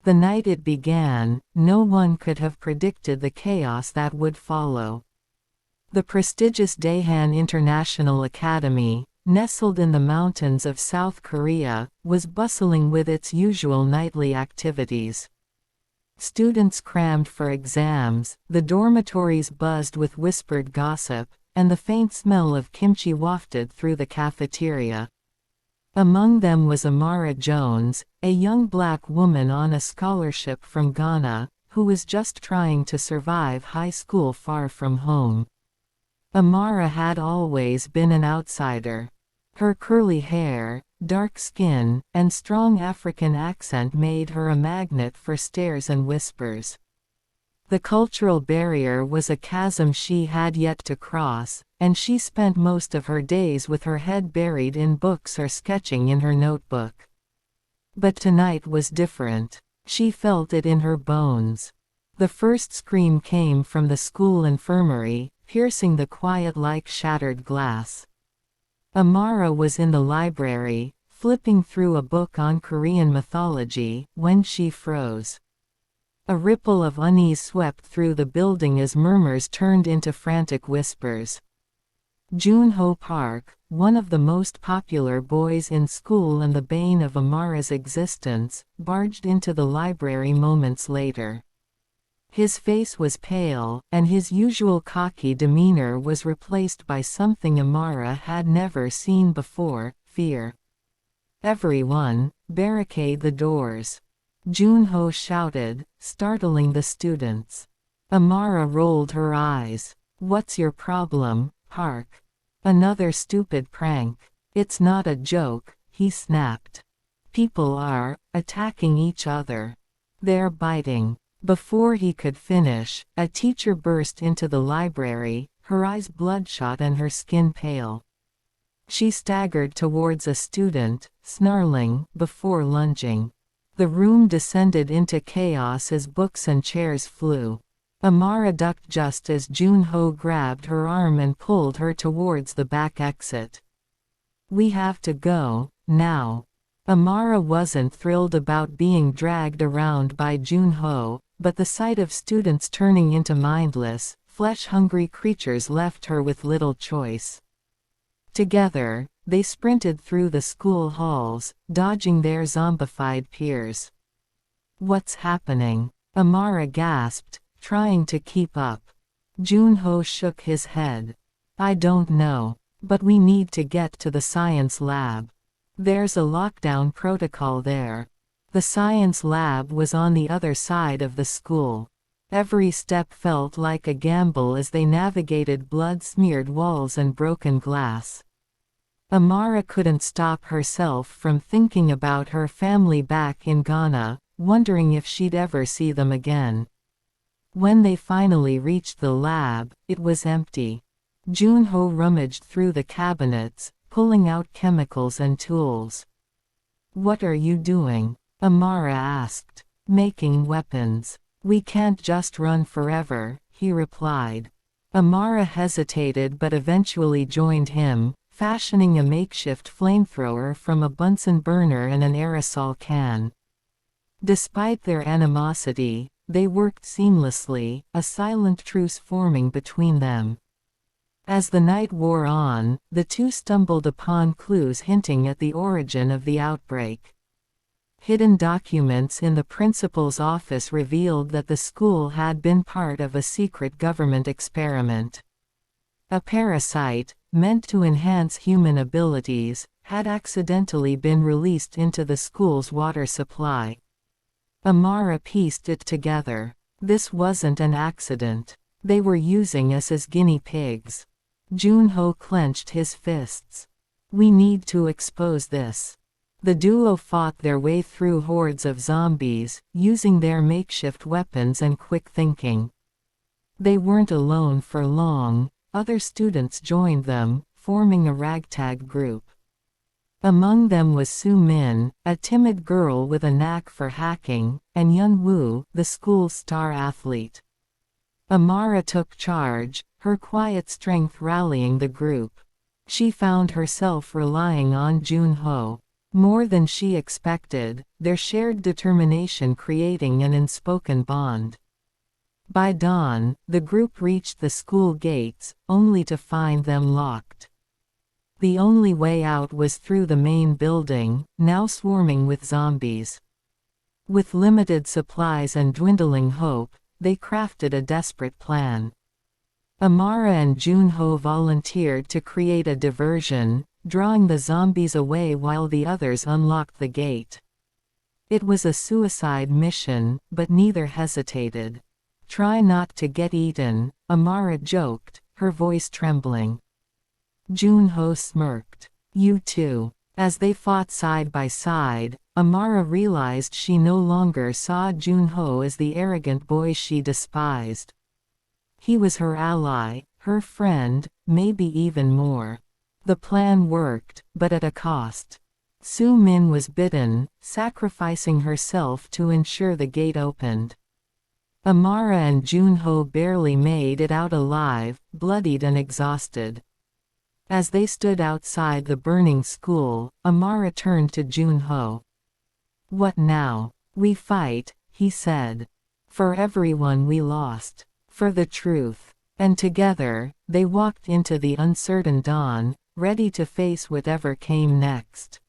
The night it began, no one could have predicted the chaos that would follow. The prestigious Daehan International Academy, nestled in the mountains of South Korea, was bustling with its usual nightly activities. Students crammed for exams, the dormitories buzzed with whispered gossip, and the faint smell of kimchi wafted through the cafeteria. Among them was Amara Jones, a young black woman on a scholarship from Ghana, who was just trying to survive high school far from home. Amara had always been an outsider. Her curly hair, dark skin, and strong African accent made her a magnet for stares and whispers. The cultural barrier was a chasm she had yet to cross, and she spent most of her days with her head buried in books or sketching in her notebook. But tonight was different. She felt it in her bones. The first scream came from the school infirmary, piercing the quiet like shattered glass. Amara was in the library, flipping through a book on Korean mythology, when she froze. A ripple of unease swept through the building as murmurs turned into frantic whispers. Joon-Ho Park, one of the most popular boys in school and the bane of Amara's existence, barged into the library moments later. His face was pale, and his usual cocky demeanor was replaced by something Amara had never seen before: fear. "Everyone, barricade the doors," Joon-Ho shouted, startling the students. Amara rolled her eyes. "What's your problem, Park? Another stupid prank?" "It's not a joke," he snapped. "People are attacking each other. They're biting." Before he could finish, a teacher burst into the library, her eyes bloodshot and her skin pale. She staggered towards a student, snarling, before lunging. The room descended into chaos as books and chairs flew. Amara ducked just as Joon-Ho grabbed her arm and pulled her towards the back exit. "We have to go, now." Amara wasn't thrilled about being dragged around by Joon-Ho, but the sight of students turning into mindless, flesh-hungry creatures left her with little choice. Together, they sprinted through the school halls, dodging their zombified peers. "What's happening?" Amara gasped, trying to keep up. Joon-Ho shook his head. "I don't know. But we need to get to the science lab. There's a lockdown protocol there." The science lab was on the other side of the school. Every step felt like a gamble as they navigated blood-smeared walls and broken glass. Amara couldn't stop herself from thinking about her family back in Ghana, wondering if she'd ever see them again. When they finally reached the lab, it was empty. Joon-Ho rummaged through the cabinets, pulling out chemicals and tools. "What are you doing?" Amara asked. "Making weapons. We can't just run forever," he replied. Amara hesitated but eventually joined him, fashioning a makeshift flamethrower from a Bunsen burner and an aerosol can. Despite their animosity, they worked seamlessly, a silent truce forming between them. As the night wore on, the two stumbled upon clues hinting at the origin of the outbreak. Hidden documents in the principal's office revealed that the school had been part of a secret government experiment. A parasite, meant to enhance human abilities, had accidentally been released into the school's water supply. Amara pieced it together. This wasn't an accident. They were using us as guinea pigs. Joon-Ho clenched his fists. "We need to expose this." The duo fought their way through hordes of zombies, using their makeshift weapons and quick thinking. They weren't alone for long. Other students joined them, forming a ragtag group. Among them was Soo Min, a timid girl with a knack for hacking, and Yun Woo, the school's star athlete. Amara took charge, her quiet strength rallying the group. She found herself relying on Joon-Ho. More than she expected, their shared determination creating an unspoken bond. By dawn, the group reached the school gates, only to find them locked. The only way out was through the main building, now swarming with zombies. With limited supplies and dwindling hope, they crafted a desperate plan. Amara and Joon-Ho volunteered to create a diversion, drawing the zombies away while the others unlocked the gate. It was a suicide mission, but neither hesitated. "Try not to get eaten," Amara joked, her voice trembling. Joon-Ho smirked. "You too." As they fought side by side, Amara realized she no longer saw Joon-Ho as the arrogant boy she despised. He was her ally, her friend, maybe even more. The plan worked, but at a cost. Soo-min was bitten, sacrificing herself to ensure the gate opened. Amara and Joon-Ho barely made it out alive, bloodied and exhausted. As they stood outside the burning school, Amara turned to Joon-Ho. "What now?" "We fight," he said. "For everyone we lost. For the truth." And together, they walked into the uncertain dawn, ready to face whatever came next.